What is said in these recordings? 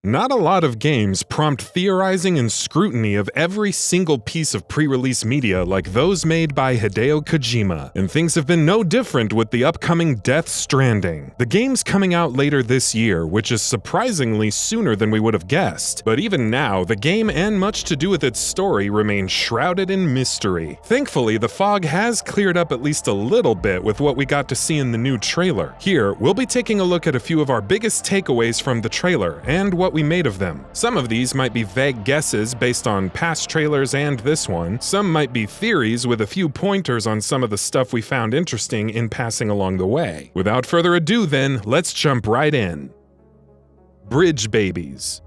Not a lot of games prompt theorizing and scrutiny of every single piece of pre-release media like those made by Hideo Kojima, and things have been no different with the upcoming Death Stranding. The game's coming out later this year, which is surprisingly sooner than we would have guessed, but even now, the game and much to do with its story remain shrouded in mystery. Thankfully, the fog has cleared up at least a little bit with what we got to see in the new trailer. Here, we'll be taking a look at a few of our biggest takeaways from the trailer, and what we made of them. Some of these might be vague guesses based on past trailers and this one. Some might be theories with a few pointers on some of the stuff we found interesting in passing along the way. Without further ado then, let's jump right in. Bridge babies.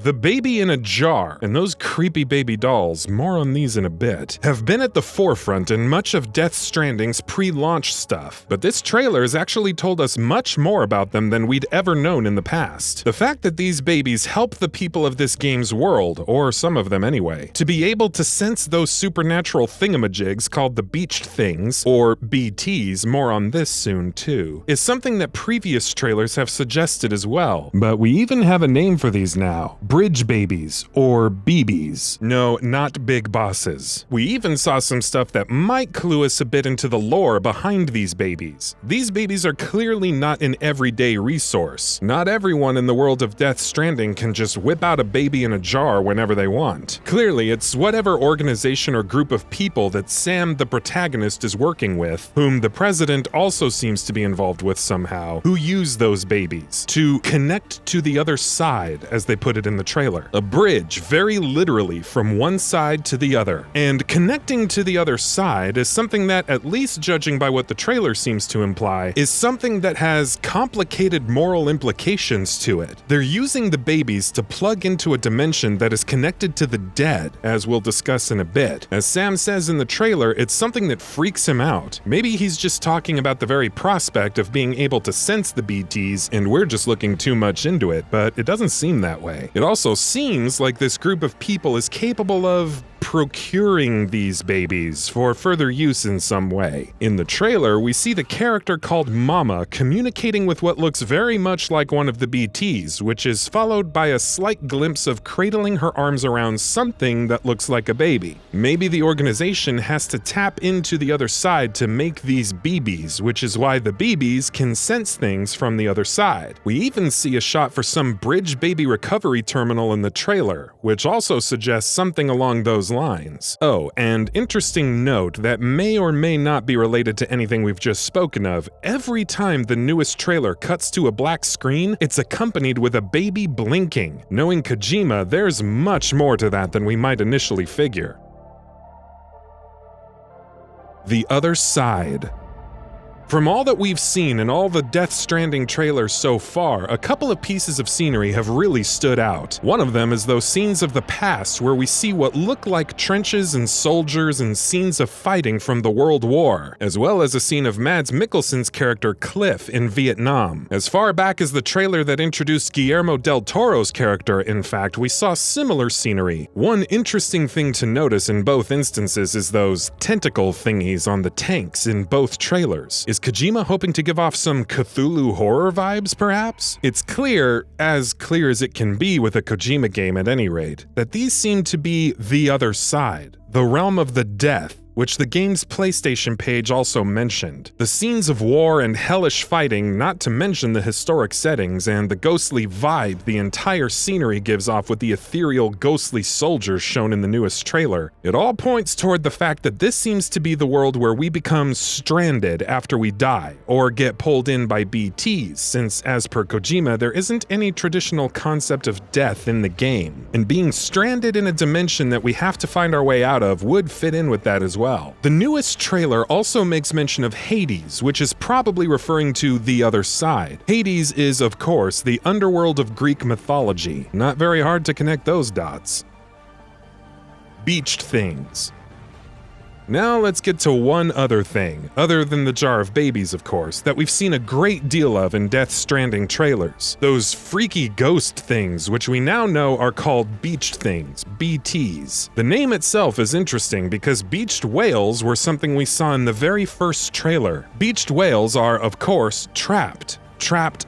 The baby in a jar, and those creepy baby dolls, more on these in a bit, have been at the forefront in much of Death Stranding's pre-launch stuff, but this trailer has actually told us much more about them than we'd ever known in the past. The fact that these babies help the people of this game's world, or some of them anyway, to be able to sense those supernatural thingamajigs called the beached things, or BTs, more on this soon too, is something that previous trailers have suggested as well. But we even have a name for these now. Bridge babies, or BBs. No, not big bosses. We even saw some stuff that might clue us a bit into the lore behind these babies. These babies are clearly not an everyday resource. Not everyone in the world of Death Stranding can just whip out a baby in a jar whenever they want. Clearly, it's whatever organization or group of people that Sam, the protagonist, is working with, whom the president also seems to be involved with somehow, who use those babies to connect to the other side, as they put it in the trailer. A bridge, very literally, from one side to the other. And connecting to the other side is something that, at least judging by what the trailer seems to imply, is something that has complicated moral implications to it. They're using the babies to plug into a dimension that is connected to the dead, as we'll discuss in a bit. As Sam says in the trailer, it's something that freaks him out. Maybe he's just talking about the very prospect of being able to sense the BTs, and we're just looking too much into it, but it doesn't seem that way. It also seems like this group of people is capable of procuring these babies for further use in some way. In the trailer, we see the character called Mama communicating with what looks very much like one of the BTs, which is followed by a slight glimpse of cradling her arms around something that looks like a baby. Maybe the organization has to tap into the other side to make these BBs, which is why the BBs can sense things from the other side. We even see a shot for some bridge baby recovery terminal in the trailer, which also suggests something along those lines. Oh, and interesting note that may or may not be related to anything we've just spoken of, every time the newest trailer cuts to a black screen, it's accompanied with a baby blinking. Knowing Kojima, there's much more to that than we might initially figure. The other side. From all that we've seen in all the Death Stranding trailers so far, a couple of pieces of scenery have really stood out. One of them is those scenes of the past where we see what look like trenches and soldiers and scenes of fighting from the World War, as well as a scene of Mads Mikkelsen's character Cliff in Vietnam. As far back as the trailer that introduced Guillermo del Toro's character, in fact, we saw similar scenery. One interesting thing to notice in both instances is those tentacle thingies on the tanks in both trailers. Is Kojima hoping to give off some Cthulhu horror vibes, perhaps? It's clear as it can be with a Kojima game at any rate, that these seem to be the other side, the realm of the death, which the game's PlayStation page also mentioned. The scenes of war and hellish fighting, not to mention the historic settings and the ghostly vibe the entire scenery gives off with the ethereal ghostly soldiers shown in the newest trailer. It all points toward the fact that this seems to be the world where we become stranded after we die, or get pulled in by BTs, since as per Kojima, there isn't any traditional concept of death in the game. And being stranded in a dimension that we have to find our way out of would fit in with that as well. The newest trailer also makes mention of Hades, which is probably referring to the other side. Hades is, of course, the underworld of Greek mythology. Not very hard to connect those dots. Beached things. Now let's get to one other thing, other than the jar of babies of course, that we've seen a great deal of in Death Stranding trailers. Those freaky ghost things, which we now know are called beached things, BTs. The name itself is interesting because beached whales were something we saw in the very first trailer. Beached whales are, of course, trapped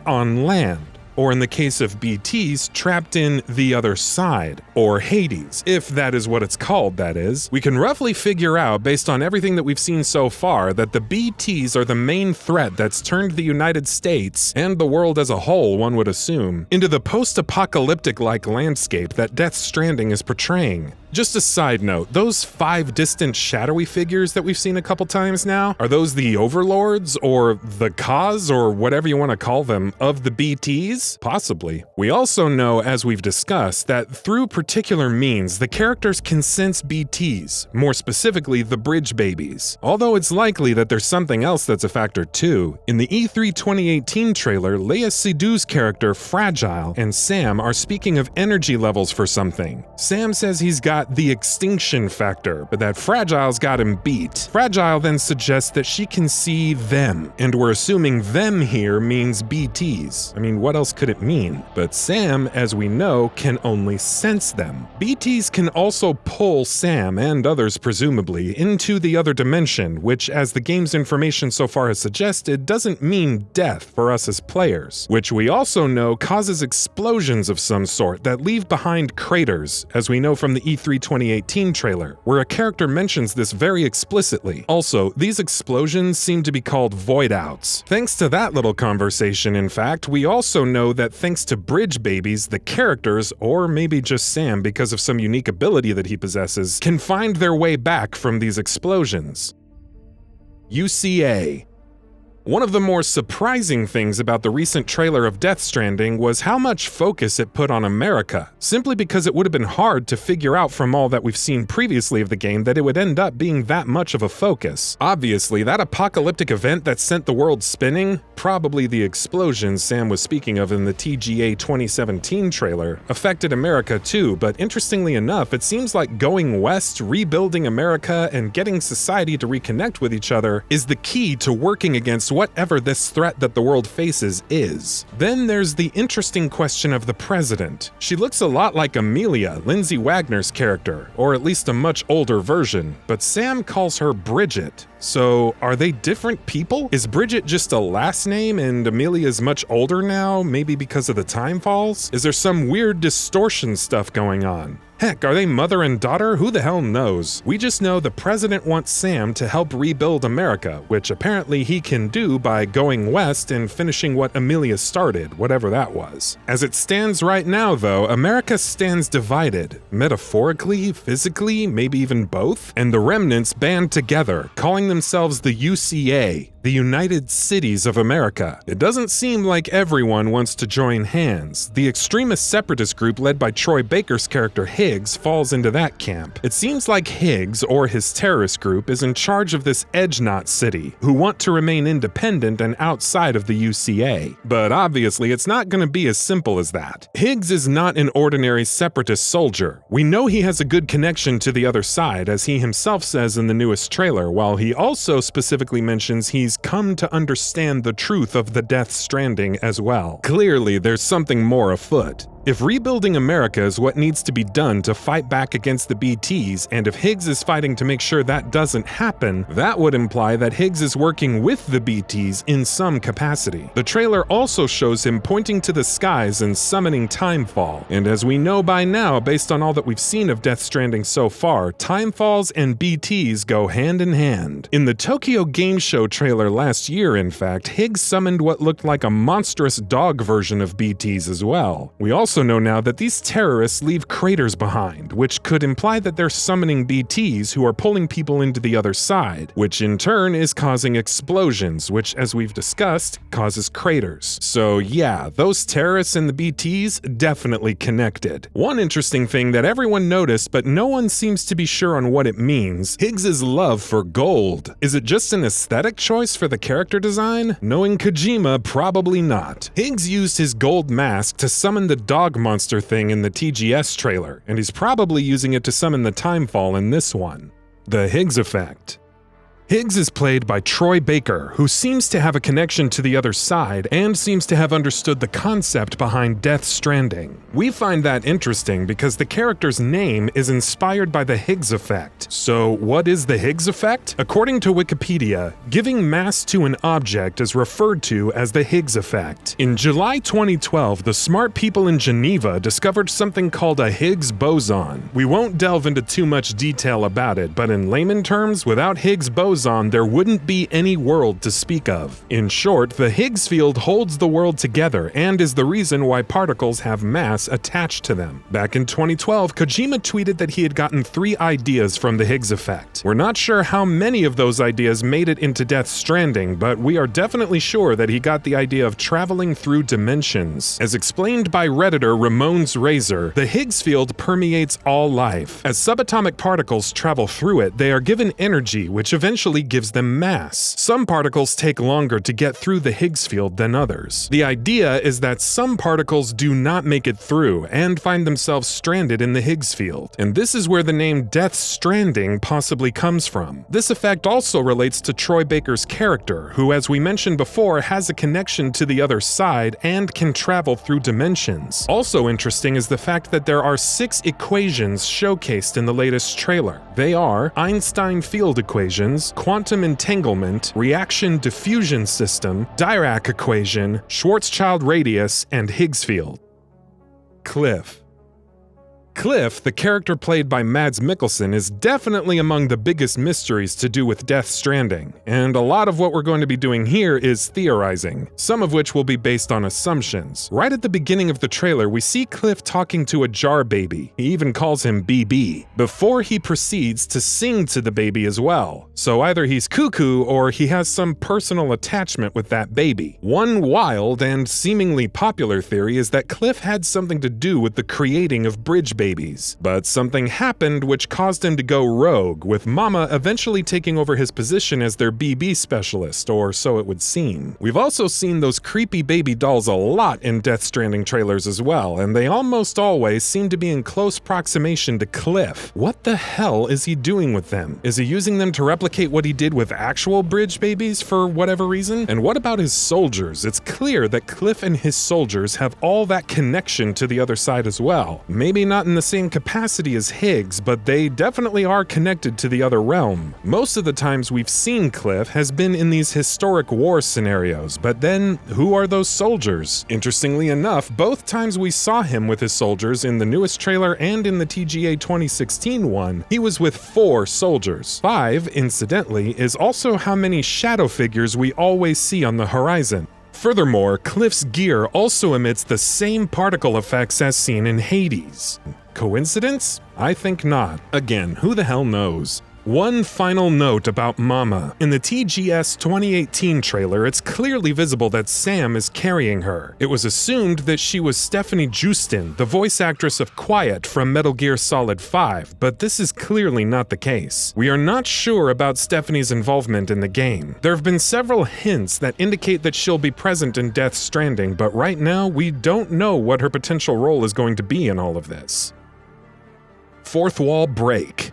on land. or in the case of BTs, trapped in the other side, or Hades, if that is what it's called, that is. We can roughly figure out, based on everything that we've seen so far, that the BTs are the main threat that's turned the United States, and the world as a whole, one would assume, into the post-apocalyptic-like landscape that Death Stranding is portraying. Just a side note, those 5 distant shadowy figures that we've seen a couple times now, are those the overlords, or the cause, or whatever you want to call them, of the BTs? Possibly. We also know, as we've discussed, that through particular means, the characters can sense BTs, more specifically the bridge babies. Although it's likely that there's something else that's a factor too. In the E3 2018 trailer, Léa Seydoux's character Fragile and Sam are speaking of energy levels for something. Sam says he's got the extinction factor, but that Fragile's got him beat. Fragile then suggests that she can see them, and we're assuming them here means BTs. I mean, what else could it mean? But Sam, as we know, can only sense them. BTs can also pull Sam, and others presumably, into the other dimension, which, as the game's information so far has suggested, doesn't mean death for us as players, which we also know causes explosions of some sort that leave behind craters, as we know from the E3 2018 trailer, where a character mentions this very explicitly. Also, these explosions seem to be called void outs. Thanks to that little conversation, in fact, we also know that thanks to bridge babies, the characters, or maybe just Sam because of some unique ability that he possesses, can find their way back from these explosions. UCA. One of the more surprising things about the recent trailer of Death Stranding was how much focus it put on America, simply because it would have been hard to figure out from all that we've seen previously of the game that it would end up being that much of a focus. Obviously, that apocalyptic event that sent the world spinning, probably the explosions Sam was speaking of in the TGA 2017 trailer, affected America too, but interestingly enough, it seems like going west, rebuilding America, and getting society to reconnect with each other is the key to working against whatever this threat that the world faces is. Then there's the interesting question of the president. She looks a lot like Amelia, Lindsay Wagner's character, or at least a much older version, but Sam calls her Bridget. So, are they different people? Is Bridget just a last name and Amelia's much older now, maybe because of the time falls? Is there some weird distortion stuff going on? Heck, are they mother and daughter? Who the hell knows? We just know the president wants Sam to help rebuild America, which apparently he can do by going west and finishing what Amelia started, whatever that was. As it stands right now, though, America stands divided. Metaphorically, physically, maybe even both? And the remnants band together, calling themselves the UCA, the United Cities of America. It doesn't seem like everyone wants to join hands. The extremist separatist group led by Troy Baker's character Higgs falls into that camp. It seems like Higgs, or his terrorist group, is in charge of this edge knot city, who want to remain independent and outside of the UCA. But obviously, it's not going to be as simple as that. Higgs is not an ordinary separatist soldier. We know he has a good connection to the other side, as he himself says in the newest trailer, while he also specifically mentions he's come to understand the truth of the Death Stranding as well. Clearly, there's something more afoot. If rebuilding America is what needs to be done to fight back against the BTs, and if Higgs is fighting to make sure that doesn't happen, that would imply that Higgs is working with the BTs in some capacity. The trailer also shows him pointing to the skies and summoning Timefall, and as we know by now, based on all that we've seen of Death Stranding so far, Timefalls and BTs go hand in hand. In the Tokyo Game Show trailer last year, in fact, Higgs summoned what looked like a monstrous dog version of BTs as well. We also know now that these terrorists leave craters behind, which could imply that they're summoning BTs who are pulling people into the other side, which in turn is causing explosions, which, as we've discussed, causes craters. So yeah, those terrorists and the BTs definitely connected. One interesting thing that everyone noticed, but no one seems to be sure on what it means, Higgs's love for gold. Is it just an aesthetic choice for the character design? Knowing Kojima, probably not. Higgs used his gold mask to summon the dog monster thing in the TGS trailer, and he's probably using it to summon the Timefall in this one. The Higgs Effect. Higgs is played by Troy Baker, who seems to have a connection to the other side and seems to have understood the concept behind Death Stranding. We find that interesting because the character's name is inspired by the Higgs Effect. So what is the Higgs Effect? According to Wikipedia, giving mass to an object is referred to as the Higgs Effect. In July 2012, the smart people in Geneva discovered something called a Higgs boson. We won't delve into too much detail about it, but in layman terms, without Higgs boson, there wouldn't be any world to speak of. In short, the Higgs field holds the world together and is the reason why particles have mass attached to them. Back in 2012, Kojima tweeted that he had gotten 3 ideas from the Higgs effect. We're not sure how many of those ideas made it into Death Stranding, but we are definitely sure that he got the idea of traveling through dimensions. As explained by Redditor Ramon's Razor, the Higgs field permeates all life. As subatomic particles travel through it, they are given energy, which eventually gives them mass. Some particles take longer to get through the Higgs field than others. The idea is that some particles do not make it through and find themselves stranded in the Higgs field. And this is where the name Death Stranding possibly comes from. This effect also relates to Troy Baker's character, who, as we mentioned before, has a connection to the other side and can travel through dimensions. Also interesting is the fact that there are 6 equations showcased in the latest trailer. They are Einstein field equations, quantum entanglement, reaction diffusion system, Dirac equation, Schwarzschild radius, and Higgs field. Cliff. Cliff, the character played by Mads Mikkelsen, is definitely among the biggest mysteries to do with Death Stranding, and a lot of what we're going to be doing here is theorizing, some of which will be based on assumptions. Right at the beginning of the trailer, we see Cliff talking to a jar baby. He even calls him BB, before he proceeds to sing to the baby as well. So either he's cuckoo or he has some personal attachment with that baby. One wild and seemingly popular theory is that Cliff had something to do with the creating of bridge babies, but something happened which caused him to go rogue, with Mama eventually taking over his position as their BB specialist, or so it would seem. We've also seen those creepy baby dolls a lot in Death Stranding trailers as well, and they almost always seem to be in close proximation to Cliff. What the hell is he doing with them? Is he using them to replicate what he did with actual bridge babies for whatever reason? And what about his soldiers? It's clear that Cliff and his soldiers have all that connection to the other side as well. Maybe not in the same capacity as Higgs, but they definitely are connected to the other realm. Most of the times we've seen Cliff has been in these historic war scenarios, but then who are those soldiers? Interestingly enough, both times we saw him with his soldiers, in the newest trailer and in the TGA 2016 one, he was with 4 soldiers. 5, incidentally, is also how many shadow figures we always see on the horizon. Furthermore, Cliff's gear also emits the same particle effects as seen in Hades. Coincidence? I think not. Again, who the hell knows? One final note about Mama. In the TGS 2018 trailer, it's clearly visible that Sam is carrying her. It was assumed that she was Stephanie Justin, the voice actress of Quiet from Metal Gear Solid 5, but this is clearly not the case. We are not sure about Stephanie's involvement in the game. There have been several hints that indicate that she'll be present in Death Stranding, but right now we don't know what her potential role is going to be in all of this. Fourth wall break.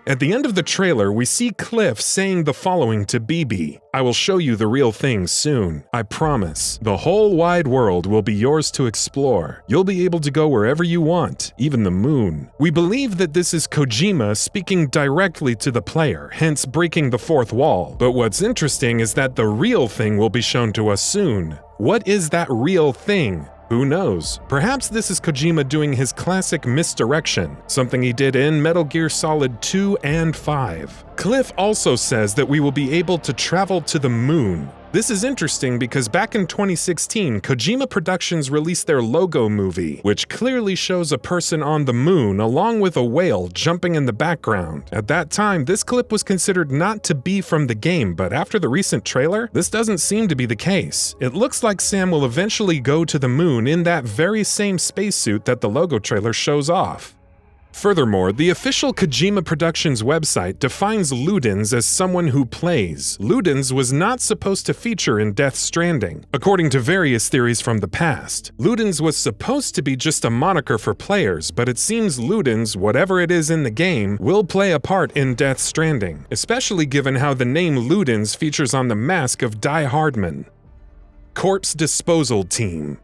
At the end of the trailer, we see Cliff saying the following to BB: "I will show you the real thing soon. I promise. The whole wide world will be yours to explore. You'll be able to go wherever you want, even the moon." We believe that this is Kojima speaking directly to the player, hence breaking the fourth wall. But what's interesting is that the real thing will be shown to us soon. What is that real thing? Who knows? Perhaps this is Kojima doing his classic misdirection, something he did in Metal Gear Solid 2 and 5. Cliff also says that we will be able to travel to the moon. This is interesting because back in 2016, Kojima Productions released their Logo movie, which clearly shows a person on the moon along with a whale jumping in the background. At that time, this clip was considered not to be from the game, but after the recent trailer, this doesn't seem to be the case. It looks like Sam will eventually go to the moon in that very same spacesuit that the Logo trailer shows off. Furthermore, the official Kojima Productions website defines Ludens as someone who plays. Ludens was not supposed to feature in Death Stranding. According to various theories from the past, Ludens was supposed to be just a moniker for players, but it seems Ludens, whatever it is in the game, will play a part in Death Stranding, especially given how the name Ludens features on the mask of Die Hardman. Corpse Disposal Team.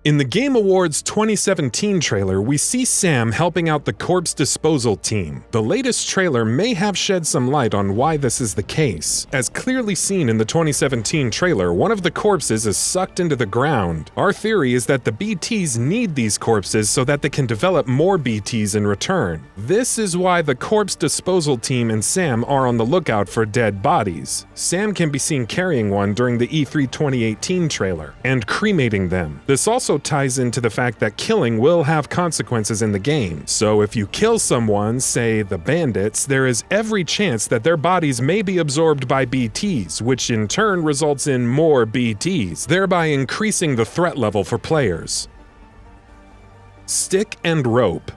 In the Game Awards 2017 trailer, we see Sam helping out the corpse disposal team. The latest trailer may have shed some light on why this is the case. As clearly seen in the 2017 trailer, one of the corpses is sucked into the ground. Our theory is that the BTs need these corpses so that they can develop more BTs in return. This is why the corpse disposal team and Sam are on the lookout for dead bodies. Sam can be seen carrying one during the E3 2018 trailer and cremating them. This also ties into the fact that killing will have consequences in the game. So if you kill someone, say the bandits, there is every chance that their bodies may be absorbed by BTs, which in turn results in more BTs, thereby increasing the threat level for players. Stick and rope.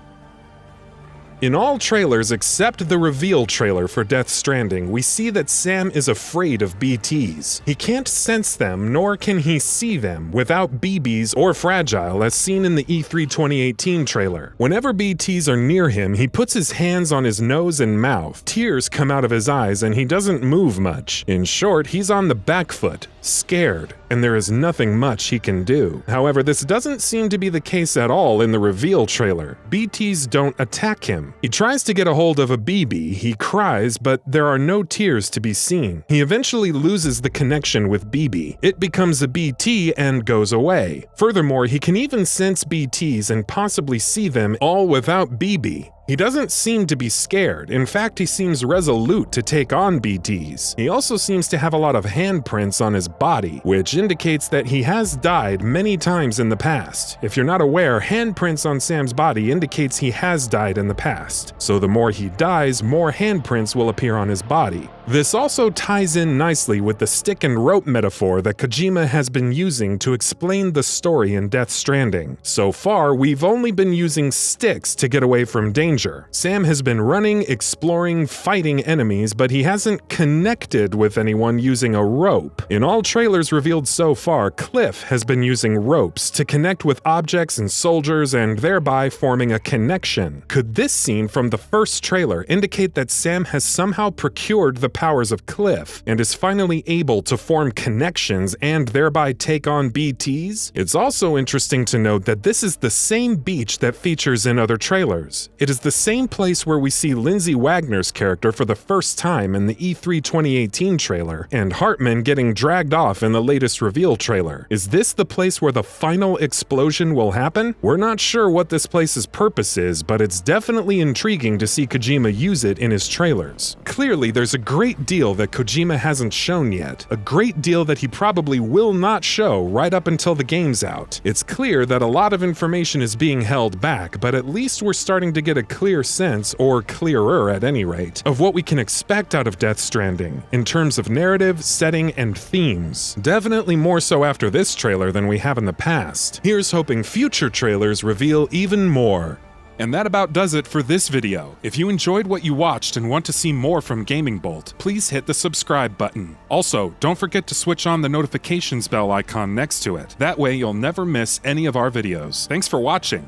In all trailers except the reveal trailer for Death Stranding, we see that Sam is afraid of BTs. He can't sense them, nor can he see them, without BBs or fragile, as seen in the E3 2018 trailer. Whenever BTs are near him, he puts his hands on his nose and mouth. Tears come out of his eyes and he doesn't move much. In short, he's on the back foot, scared, and there is nothing much he can do. However, this doesn't seem to be the case at all in the reveal trailer. BTs don't attack him. He tries to get a hold of a BB, he cries, but there are no tears to be seen. He eventually loses the connection with BB. It becomes a BT and goes away. Furthermore, he can even sense BTs and possibly see them all without BB. He doesn't seem to be scared. In fact, he seems resolute to take on BTs. He also seems to have a lot of handprints on his body, which indicates that he has died many times in the past. If you're not aware, handprints on Sam's body indicates he has died in the past. So the more he dies, more handprints will appear on his body. This also ties in nicely with the stick and rope metaphor that Kojima has been using to explain the story in Death Stranding. So far, we've only been using sticks to get away from danger. Sam has been running, exploring, fighting enemies, but he hasn't connected with anyone using a rope. In all trailers revealed so far, Cliff has been using ropes to connect with objects and soldiers and thereby forming a connection. Could this scene from the first trailer indicate that Sam has somehow procured the powers of Cliff and is finally able to form connections and thereby take on BTs? It's also interesting to note that this is the same beach that features in other trailers. It is the same place where we see Lindsay Wagner's character for the first time in the E3 2018 trailer, and Hartman getting dragged off in the latest reveal trailer. Is this the place where the final explosion will happen? We're not sure what this place's purpose is, but it's definitely intriguing to see Kojima use it in his trailers. Clearly, there's a great deal that Kojima hasn't shown yet, a great deal that he probably will not show right up until the game's out. It's clear that a lot of information is being held back, but at least we're starting to get a clear sense, or clearer at any rate, of what we can expect out of Death Stranding, in terms of narrative, setting, and themes. Definitely more so after this trailer than we have in the past. Here's hoping future trailers reveal even more. And that about does it for this video. If you enjoyed what you watched and want to see more from GamingBolt, please hit the subscribe button. Also, don't forget to switch on the notifications bell icon next to it. That way you'll never miss any of our videos. Thanks for watching.